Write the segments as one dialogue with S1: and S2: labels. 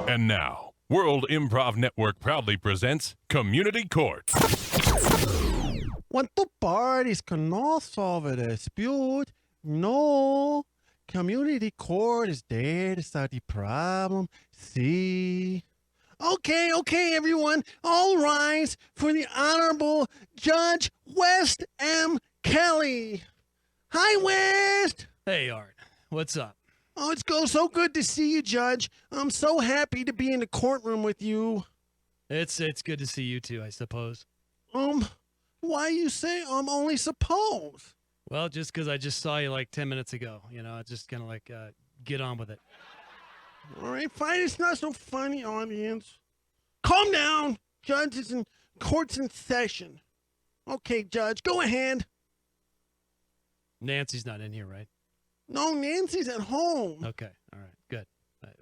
S1: And now, World Improv Network proudly presents Community Court.
S2: Want two parties cannot solve a dispute. No. Community court is there to start the problem. See? Okay, everyone. All rise for the Honorable Judge West M. Kelly. Hi, West.
S3: Hey, Art. What's up?
S2: Oh, it's so good to see you, Judge. I'm so happy to be in the courtroom with you.
S3: It's good to see you too, I suppose.
S2: Why you say only suppose?
S3: Well, just because I just saw you like 10 minutes ago. You know, it's just kind of like, get on with it.
S2: All right, fine. It's not so funny, audience. Calm down. Judge is in court's in session. Okay, Judge, go ahead.
S3: Nancy's not in here, right?
S2: No, Nancy's at home.
S3: Okay, all right, good.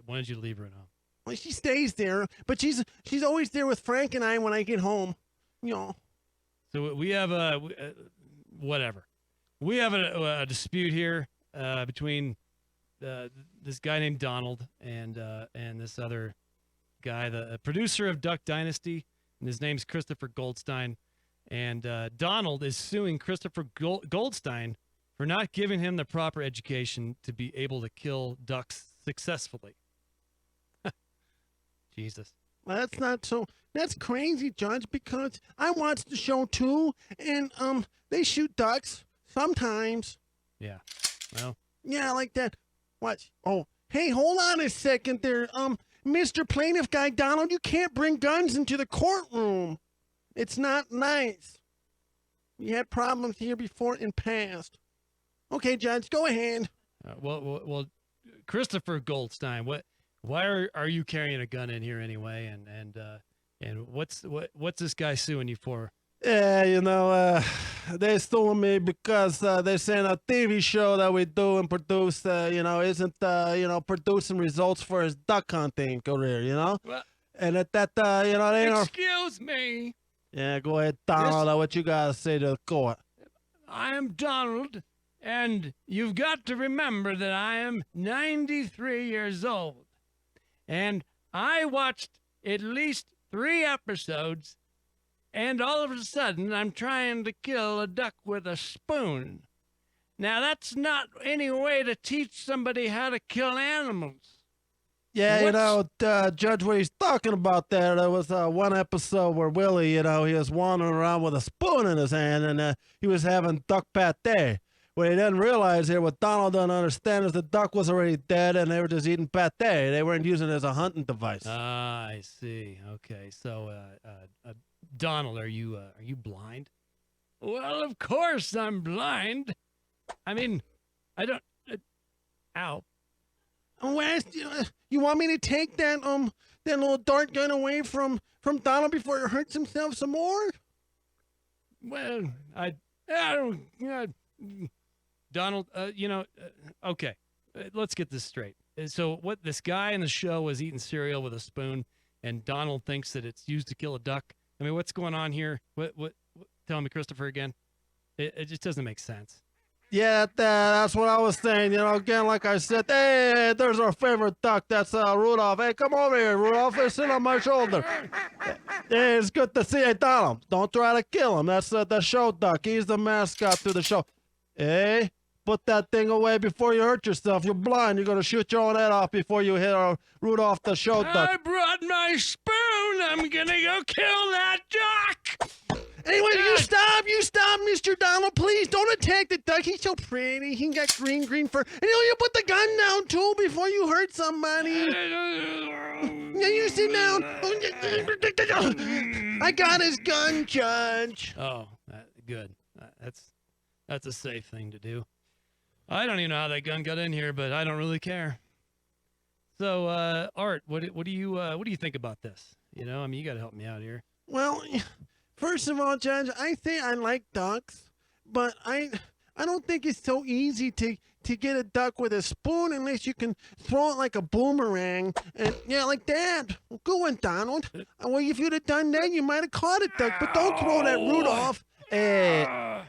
S3: Why don't you leave her at home?
S2: Well, she stays there, but she's always there with Frank and I when I get home. You know.
S3: So we have whatever. We have a dispute here between this guy named Donald and this other guy, the producer of Duck Dynasty, and his name's Christopher Goldstein. And Donald is suing Christopher Goldstein for not giving him the proper education to be able to kill ducks successfully. Jesus.
S2: Well, that's crazy, Judge, because I watched the show too, and they shoot ducks sometimes.
S3: Yeah. Well.
S2: Yeah, like that. What? Oh, hey, hold on a second there. Mr. Plaintiff Guy Donald, you can't bring guns into the courtroom. It's not nice. We had problems here before in past. Okay, Judge, go ahead.
S3: Well, Christopher Goldstein, why are you carrying a gun in here anyway? And what's this guy suing you for?
S2: Yeah, they stole me because they're saying a TV show that we do and produce, isn't, producing results for his duck hunting career,
S3: Well,
S2: and they
S3: excuse me.
S2: Yeah, go ahead, Donald. What you gotta say to the court?
S3: I am Donald, and you've got to remember that I am 93 years old. And I watched at least 3 episodes, and all of a sudden I'm trying to kill a duck with a spoon. Now, that's not any way to teach somebody how to kill animals.
S2: Yeah, Judge, what he's talking about there was one episode where Willie, he was wandering around with a spoon in his hand, and he was having duck pate. What he didn't realize here, what Donald doesn't understand, is the duck was already dead, and they were just eating pate. They weren't using it as a hunting device.
S3: Ah, I see. Okay, so, Donald, are you blind? Well, of course I'm blind. I mean, I don't. Ow.
S2: West, you want me to take that little dart gun away from Donald before he hurts himself some more?
S3: Well, I don't. Donald, okay. Let's get this straight. So, what this guy in the show was eating cereal with a spoon, and Donald thinks that it's used to kill a duck. I mean, what's going on here? What tell me, Christopher, again. It just doesn't make sense.
S2: Yeah, that's what I was saying. Again, like I said, hey, there's our favorite duck. That's Rudolph. Hey, come over here, Rudolph. Hey, sit on my shoulder. Hey, it's good to see you, Donald. Don't try to kill him. That's the show duck. He's the mascot to the show. Hey, put that thing away before you hurt yourself. You're blind. You're going to shoot your own head off before you hit Rudolph the show duck.
S3: I brought my spoon. I'm going to go kill that duck.
S2: Anyway, you stop, Mr. Donald. Please don't attack the duck. He's so pretty. He got green fur. And you put the gun down, too, before you hurt somebody. Yeah, you sit down. I got his gun, Judge.
S3: Oh, good. That's a safe thing to do. I don't even know how that gun got in here, but I don't really care. So, Art, what do you think about this? You got to help me out here.
S2: Well, first of all, Judge, I think I like ducks, but I don't think it's so easy to get a duck with a spoon unless you can throw it like a boomerang. And yeah, like that. Good one, Donald. Well, if you'd have done that, you might have caught a duck. But don't throw that Rudolph You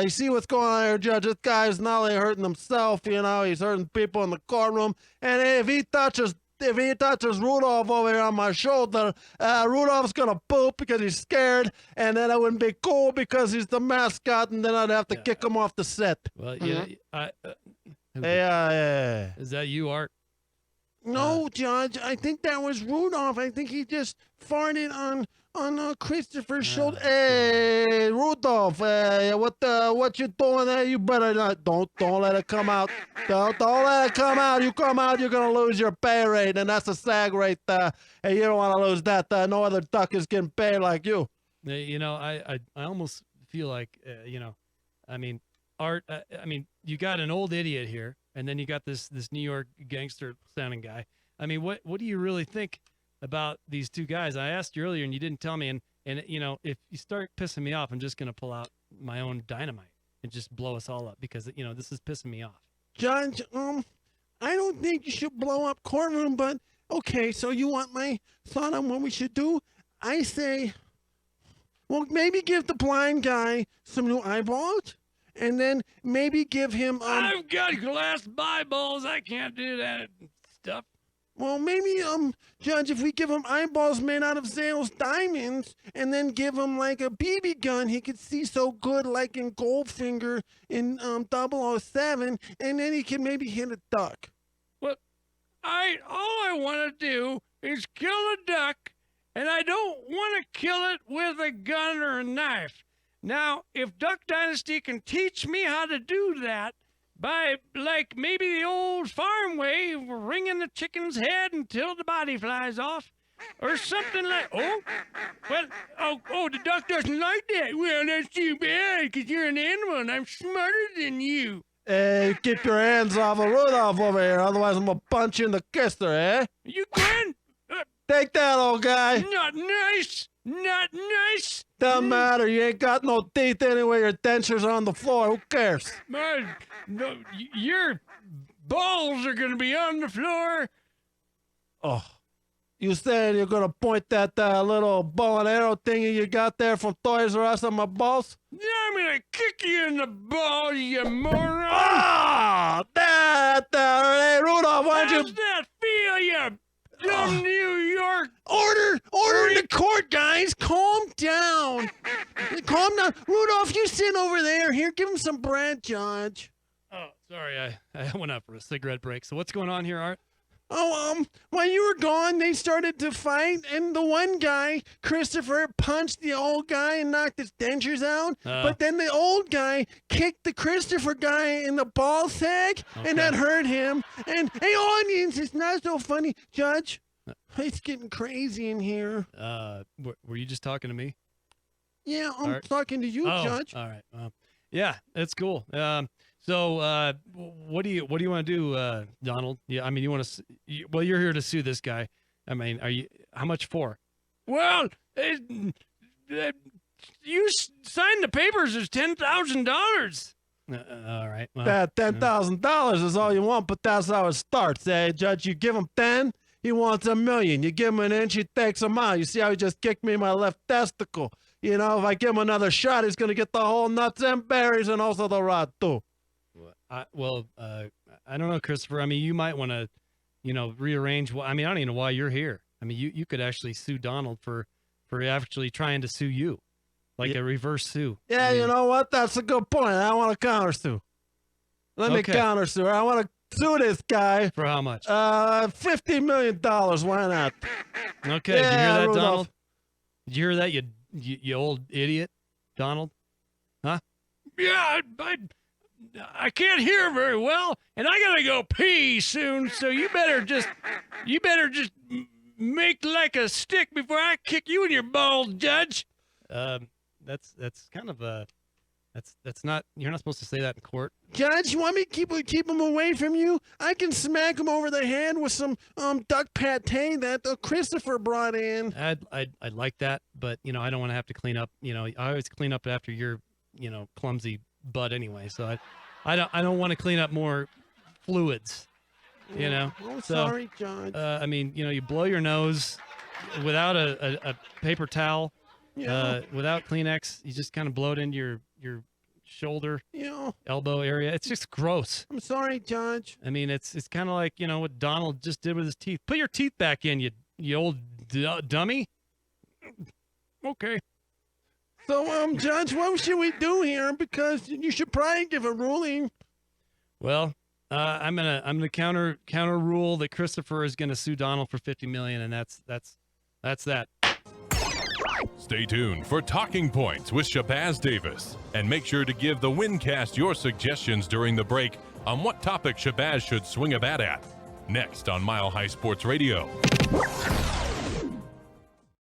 S2: see what's going on here, Judge? This guy's not only hurting himself, he's hurting people in the courtroom. And if he touches Rudolph over here on my shoulder, Rudolph's gonna poop because he's scared, and then it wouldn't be cool because he's the mascot, and then I'd have to kick him off the set.
S3: Well, is that you, Art?
S2: No, Judge. I think that was Rudolph. I think he just farted on Christopher's shoulder. Hey, Rudolph, what you doing there? You better not. Don't let it come out. Don't let it come out. You come out, you're gonna lose your pay rate, and that's a SAG rate. Hey, you don't want to lose that. No other duck is getting paid like you.
S3: I almost feel like I mean, Art. I mean, you got an old idiot here, and then you got this New York gangster sounding guy. I mean, what do you really think about these two guys? I asked you earlier and you didn't tell me, and if you start pissing me off, I'm just gonna pull out my own dynamite and just blow us all up because this is pissing me off.
S2: Judge, I don't think you should blow up courtroom, but okay, so you want my thought on what we should do? I say, well, maybe give the blind guy some new eyeballs, and then maybe give him
S3: I've got glass eyeballs, I can't do that stuff.
S2: Well, maybe, Judge, if we give him eyeballs made out of Zales diamonds and then give him, like, a BB gun he could see so good, like in Goldfinger in 007, and then he can maybe hit a duck.
S3: Well, all I want to do is kill a duck, and I don't want to kill it with a gun or a knife. Now, if Duck Dynasty can teach me how to do that, by, like, maybe the old farm way, wringing the chicken's head until the body flies off, or something like, the duck doesn't like that. Well, that's too bad, because you're an animal, and I'm smarter than you.
S2: Hey, keep your hands off of Rudolph over here, otherwise I'm gonna punch you in the kisser, eh?
S3: You can?
S2: Take that, old guy.
S3: Not nice. Not nice.
S2: Doesn't matter. You ain't got no teeth anyway. Your dentures are on the floor. Who cares?
S3: No, your balls are going to be on the floor.
S2: Oh, you said you're going to point that little bow and arrow thingy you got there from Toys R Us on my balls?
S3: Yeah, I'm going to kick you in the balls, you moron.
S2: Ah, hey, Rudolph, why don't you...
S3: How's that feel, you dumb New York?
S2: Order in the court, guys. Calm down. Calm down. Rudolph, you sit over there. Here, give him some bread, Judge.
S3: Oh, sorry. I went out for a cigarette break. So what's going on here, Art?
S2: Oh, while you were gone, they started to fight, and the one guy, Christopher, punched the old guy and knocked his dentures out. But then the old guy kicked the Christopher guy in the ball sack, and that hurt him. And, hey, audience, it's not so funny. Judge, it's getting crazy in here.
S3: Were you just talking to me?
S2: Yeah, I'm talking to you, Judge.
S3: All right. Yeah, that's cool. So, what do you want to do, Donald? Yeah, I mean, you want to? Well, you're here to sue this guy. I mean, how much for? Well, you signed the papers. There's $10,000. All right. Well,
S2: that $10,000 is all you want, but that's how it starts, eh, Judge? You give him 10, he wants $1 million. You give him an inch, he takes him out. You see how he just kicked me in my left testicle? You know, if I give him another shot, he's gonna get the whole nuts and berries and also the rod too.
S3: I don't know, Christopher. I mean, you might want to, rearrange. I mean, I don't even know why you're here. I mean, you could actually sue Donald for actually trying to sue you, like a reverse sue.
S2: Yeah, I mean, you know what? That's a good point. I want to counter sue. Let me counter sue. I want to sue this guy
S3: for how much?
S2: $50 million. Why not?
S3: Okay.
S2: Yeah,
S3: did you hear that,
S2: Rudolph.
S3: Donald? Did you hear that, you old idiot, Donald? Huh? Yeah, I can't hear very well, and I gotta go pee soon. So you better just make like a stick before I kick you in your balls, Judge. That's kind of that's not. You're not supposed to say that in court.
S2: Judge, you want me to keep him away from you? I can smack him over the head with some duck pate that Christopher brought in.
S3: I'd like that, but I don't want to have to clean up. I always clean up after your clumsy butt anyway. So I don't want to clean up more fluids.
S2: Oh, sorry, Judge.
S3: I mean, you blow your nose without a paper towel.
S2: Yeah.
S3: Without Kleenex, you just kind of blow it into your shoulder, elbow area. It's just gross.
S2: I'm sorry, Judge.
S3: I mean, it's kind of like, what Donald just did with his teeth. Put your teeth back in, you old dummy. Okay.
S2: So, Judge, what should we do here? Because you should probably give a ruling.
S3: Well, I'm gonna counter rule that Christopher is gonna sue Donald for $50 million, and that's that.
S1: Stay tuned for Talking Points with Shabazz Davis. And make sure to give the Wincast your suggestions during the break on what topic Shabazz should swing a bat at. Next on Mile High Sports Radio.